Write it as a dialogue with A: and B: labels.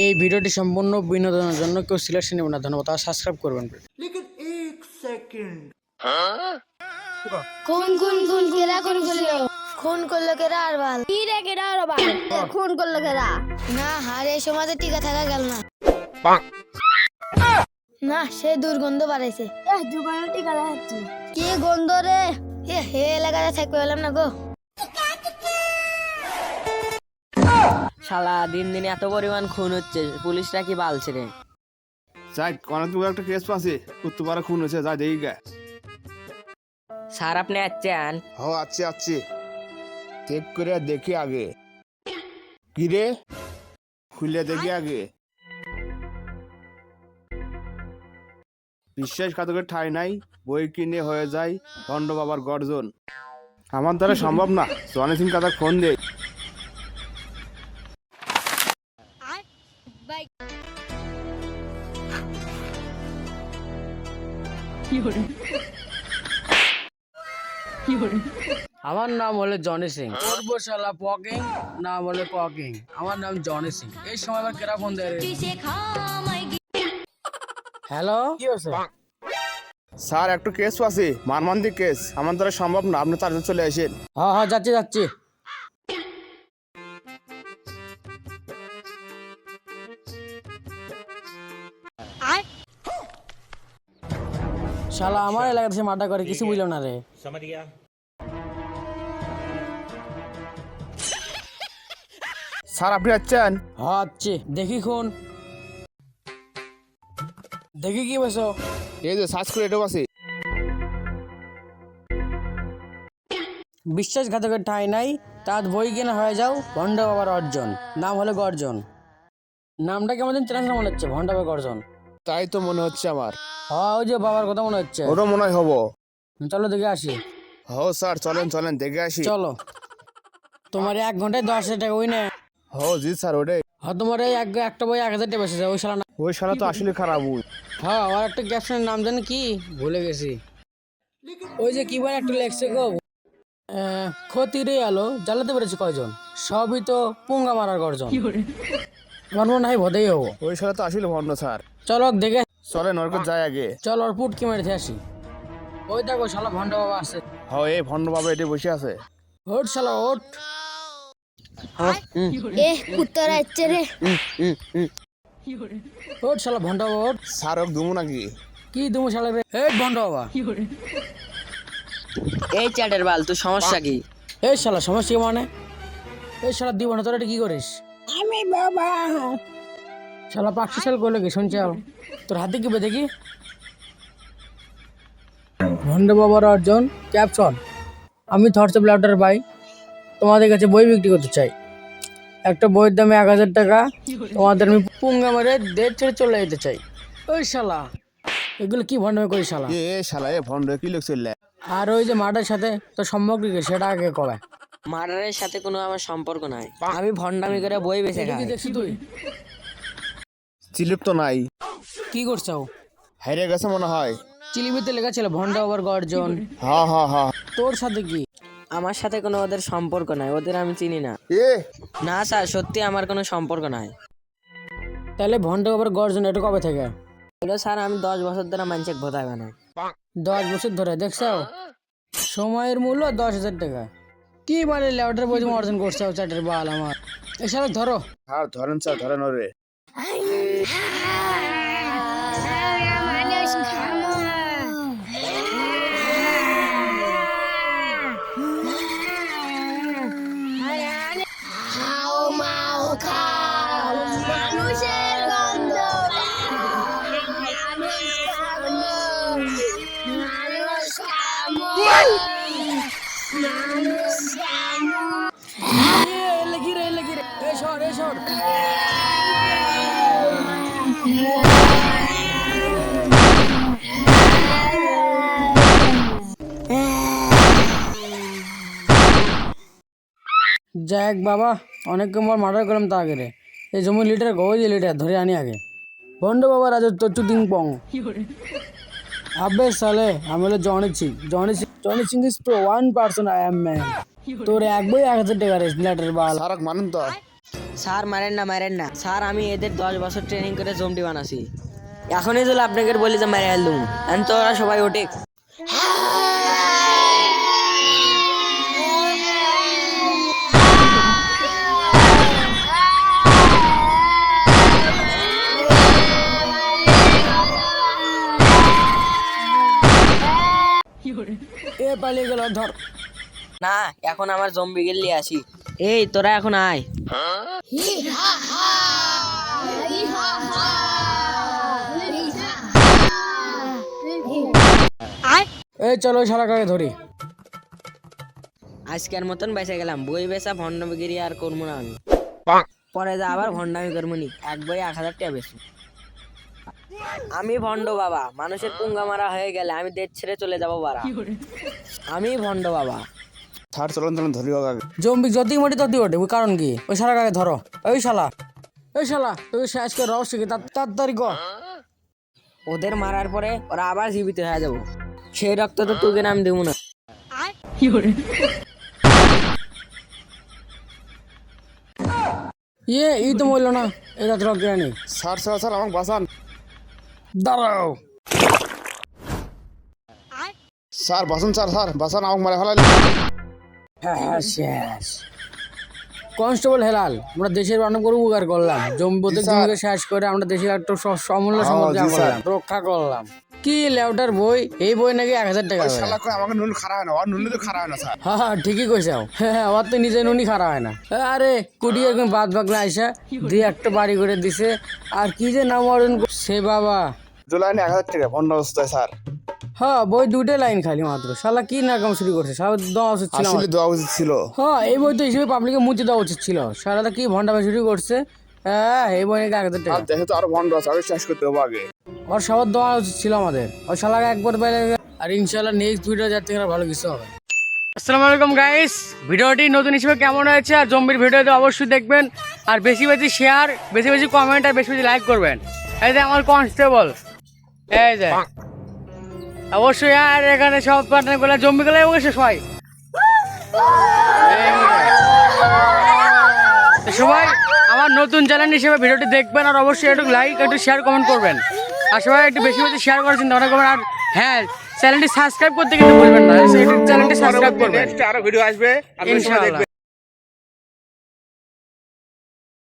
A: এই ভিডিওটি সম্পূর্ণ বিনোদনের জন্য কেউ সিলেকশন নেবেন না, ধন্যবাদ। আর সাবস্ক্রাইব করবেন।
B: খুন খুন খুন কেরা খুন করলো খুন করলো কেরা আর বাল কি রে কেরা আর বাল খুন করলো কেরা না হারে সমাজে টিকা থাকা গেল না না সে দুর্গন্ধ বাড়াইছে দুর্গন্ধ টিকা লাগাচ্ছি কি গন্ধ রে হে এলাকাতে থাকতে পেলাম না গো।
C: শালা দিন দিন এত পরিমাণ খুন হচ্ছে, পুলিশরা কি বালছে রে?
D: যাই অনেক একটা কেস পাচ্ছি উত্তরপাড়া খুন হয়েছে, যাই দেখি গে।
C: স্যার আপনি আসছেন?
D: আচ্ছি চেক করে দেখি আগে। কি রে, খুলে দেখি আগে। বিশ্বাসঘাতকের ঠাঁই নাই, বই কিনে হয়ে যায় ভণ্ড বাবার গর্জন। আমার দ্বারা সম্ভব না, জনি সিং কাদার ফোন দে।
A: আমার নাম হলো জনি সিং, সর্বশালা পকিং, নাম হলো পকিং। আমার নাম জনি সিং। এই সময় আবার কেরা ফোন দেয় রে? হ্যালো, কি হচ্ছে?
D: স্যার একটু কেস পাচ্ছি, মারমান্দি কেস। আমার দ্বারা সম্ভব না, আপনি তাড়াতাড়ি চলে আসেন।
A: হ্যাঁ যাচ্ছি। শালা আমার এলাকাতে সে মার্ডার করে, কিছু বুঝলাম না রে।
D: স্যার আপনি আসছেন?
A: হ্যাঁ আচ্ছি, দেখি কি বসো।
D: এই যে সার্চ করে এটাও আছে।
A: বিশ্বাসঘাতকের ঠাঁই নাই, তার বই কেনা হয়ে যাও ভণ্ড বাবার অর্জন। নাম হলো গর্জন। নামটা কেমন দিন চেনা মনে হচ্ছে, ভণ্ড বাবার গর্জন।
D: তাই তো মনে হচ্ছে আমার।
A: হ্যাঁ ওই যে বাবার কথা মনে হচ্ছে।
D: ওটা মনে হয় হবো।
A: চলো দেখে আসি।
D: স্যার চলেন দেখে আসি।
A: চলো। তোমার 1 ঘন্টায় 10,000 টাকা ওই না?
D: জি স্যার ওটাই।
A: হ্যাঁ তোমার এই একটা বই 1,000 টাকা বেঁচেছে ওই শালা না?
D: ওই শালা তো আসলে খারাপ।
A: হ্যাঁ আর একটা ক্যাপশনের নাম জানি কি, ভুলে গেছি। ওই যে কি বলে একটা লেখছে গো, ক্ষতি রে আলো জ্বালাতে পেরেছে কয়জন, সবই তো পুঙ্গা মারার গর্জন। আমার মনে হয় ভদেই হবো।
D: ওই শালা তো আসলে ভণ্ড স্যার।
A: চলো দেখে
D: চলেন ওর কাছে যাই আগে।
A: চল ওর পুটকি মেরে আসি। ওই দেখো শালা ভণ্ড বাবা আছে।
D: এই ভণ্ড বাবা এটি বসে আছে।
A: ওঠ শালা ওঠ।
B: এ কুত্তারা এচ্ছে রে
A: ওঠ শালা ভণ্ড বাবা ওঠ।
D: স্যার ওকে দুমু নাকি?
A: কি তুমি শালা রে? এই ভণ্ড বাবা।
C: এই চ্যাটের বাল, তোর সমস্যা কি?
A: এই শালা সমস্যা কি মানে? এই শালা দিব না, তোরা এটা কি করিস? আমি বাবা শালা পাঁচশো সাল করলে কি শুনছি? তোর হাতে কি দেখি? ভণ্ড বাবার অর্জন ক্যাপশন, আমি থটস ব্লাউটার ভাই, তোমাদের কাছে বই বিক্রি করতে চাই। একটা বইয়ের দামে 1,000 টাকা। তোমাদের আমি পুঙ্গা মেরে দেড় ছেড়ে চলে যেতে চাই। ওই শালা এগুলো কি ভণ্ডামি করিস শালা?
D: শালা ভণ্ড কি লোক চললে?
A: আর ওই যে মাটার সাথে তো সম্পর্ক কি সেটা আগে কবে?
C: মার্ডারের সাথে কোনো আমার সম্পর্ক নাই, আমি ভণ্ডামি করে বই বেঁচে
A: এটা কি
C: খাই।
A: দেখছি তুই?
D: চিলিপ তো নাই,
A: কি করছাও?
D: হাইরে গেছে মনে হয়।
A: চিলিপিতে লেখা ছিল ভণ্ড বাবার গর্জন।
D: হ্যাঁ
A: তোর সাথে কি?
C: আমার সাথে কোনো ওদের সম্পর্ক নাই, ওদের আমি চিনি না। না স্যার, সত্যি আমার কোনো সম্পর্ক নাই।
A: তাহলে ভণ্ড বাবার গর্জন এটা কবে থেকে?
C: এগুলো স্যার আমি 10 বছর ধরে মানুষকে ভোটাবে না।
A: 10 বছর ধরে দেখছো? সময়ের মূল্য 10,000 টাকা। কি মানে লেউটার বই অর্জন করছে চাটের বাল আমার। এসব ধরো।
D: হ্যাঁ ধরেন স্যার, ধরেন ওরে।
B: মানুষের গন্ধ
A: লেখি রে এসর। যাক বাবা, অনেকক্ষণ পর মার্ডার করলাম তা আগে রে। এই জমি লিটার গই লিটার ধরে আনি আগে। ভণ্ড বাবা রাজত্ব চুটিং পং। আবে সালে আমি হলো Johnny Singh is pro 1% I am man. তোর এক বই 1,000 টাকা রে লিটার বাল।
D: স্যার মানেন তো?
C: স্যার মারেন না স্যার, আমি এদের 10 বছর ট্রেনিং করে জম্বি বানাছি। এখনই যদি আপনাকে বলি যে মেরে আলুম, এখন তো ওরা সবাই ওঠে।
A: এ পালিয়ে গেল, ধর।
C: না, এখন আমার জম্বি গেলি আসি। এই তোরা এখন আয়।
A: এই চলো ওই শালাটাকে ধরি।
C: আজকের মতন বেঁচে গেলাম। বই বেচা ভণ্ডামিগিরি আর করবো না আমি। পরে যা আবার ভণ্ডামি করবো নি। এক বই 1000 টাকা বেশি। আমি ভণ্ড বাবা, মানুষের পুঙ্গা মারা হয়ে গেলে আমি দেশ ছেড়ে চলে যাবো বাড়া। আমি ভণ্ড বাবা।
D: স্যার চলুন ধরি হোক আগে।
A: জম্বি যদি মরি ততই ওঠে, ওই কারণ কি? ওই শালাটাকে ধরো। ওই শালা তুই শেষ করে রহস্য কি তাড়াতাড়ি কর।
C: ওদের মারার পরে ওরা আবার জীবিত হয়ে যাবো। সেই রক্ত তো তোকে নাম দেবো না।
A: এই তো মরলো না, এই রাত রক নেই।
D: স্যার আমাকে বাঁচান।
A: দাঁড়াও।
D: স্যার বাঁচান আমাকে মারে ফেলাইলে।
A: হ্যাঁ শেষ। কনস্টেবল হেলাল, আমরা দেশের অনেক বড় উপকার করলাম। জমিকে শেষ করে আমরা দেশের একটা অমূল্য সম্পদ করলাম, রক্ষা করলাম। কি লেউটার বই, এই বই নাকি 1000 টাকা।
D: আমাকে নুন খারাপ হয় না, আর নুন তো খারাপ হয় না স্যার।
A: হ্যাঁ ঠিকই কইছাও। হ্যাঁ ওর তো নিজে নুনি খারাপ হয় না। আরে কুটি একদম বাদ বাগলা আইসা দিয়ে একটা বাড়ি করে দিছে। আর কি যে নাম অর্জন সে বাবা।
D: জুলাইনে 1000 টাকা বন্ধ অবস্থায় স্যার।
A: হ্যাঁ বই 2টা লাইন খালি মাত্র। শালা কি নাকাম শুরু করছে, শালা দেওয়া উচিত ছিল।
D: আসলে দেওয়া উচিত ছিল।
A: হ্যাঁ এই বই তো হিসেবে পাবলিকে মুছে দেওয়া উচিত ছিল। শালাটা কি ভণ্ডামি শুরু করছে। হ্যাঁ এই বই নাকি 1000 টাকা।
D: দেখে তো আরো বন্ধ আছে, আগে শেষ করতে হবে আগে।
A: ওর সবার দেওয়া উচিত ছিল আমাদের। ওই শালাকে একবার বাইরে। আর ইনশাল্লাহ নেক্সট ভিডিও যাতে ভালো কিছু হবে। আসসালামু আলাইকুম গাইস, ভিডিওটি নতুন হিসেবে কেমন হয়েছে আর জম্বির ভিডিওতে অবশ্যই দেখবেন। আর বেশি বেশি শেয়ার, বেশি বেশি কমেন্ট আর বেশি বেশি লাইক করবেন। এই যে আমার কনস্টেবল, এই যে অবশ্যই। আর এখানে সব পার্টনার গুলা জম্বি গুলা অবশ্যই সবাই সবাই আমার নতুন চ্যানেল হিসেবে ভিডিওটি দেখবেন। আর অবশ্যই একটু লাইক, একটু শেয়ার, কমেন্ট করবেন। আর সবাই একটু বেশি বেশি শেয়ার করার চিন্তা ভাবনা করবেন। আর হ্যাঁ, চ্যানেলটি সাবস্ক্রাইব করতে কিন্তু ভুলবেন না। চ্যানেলটি সাবস্ক্রাইব করবেন।
D: আরো ভিডিও আসবে,
A: ইনশাআল্লাহ।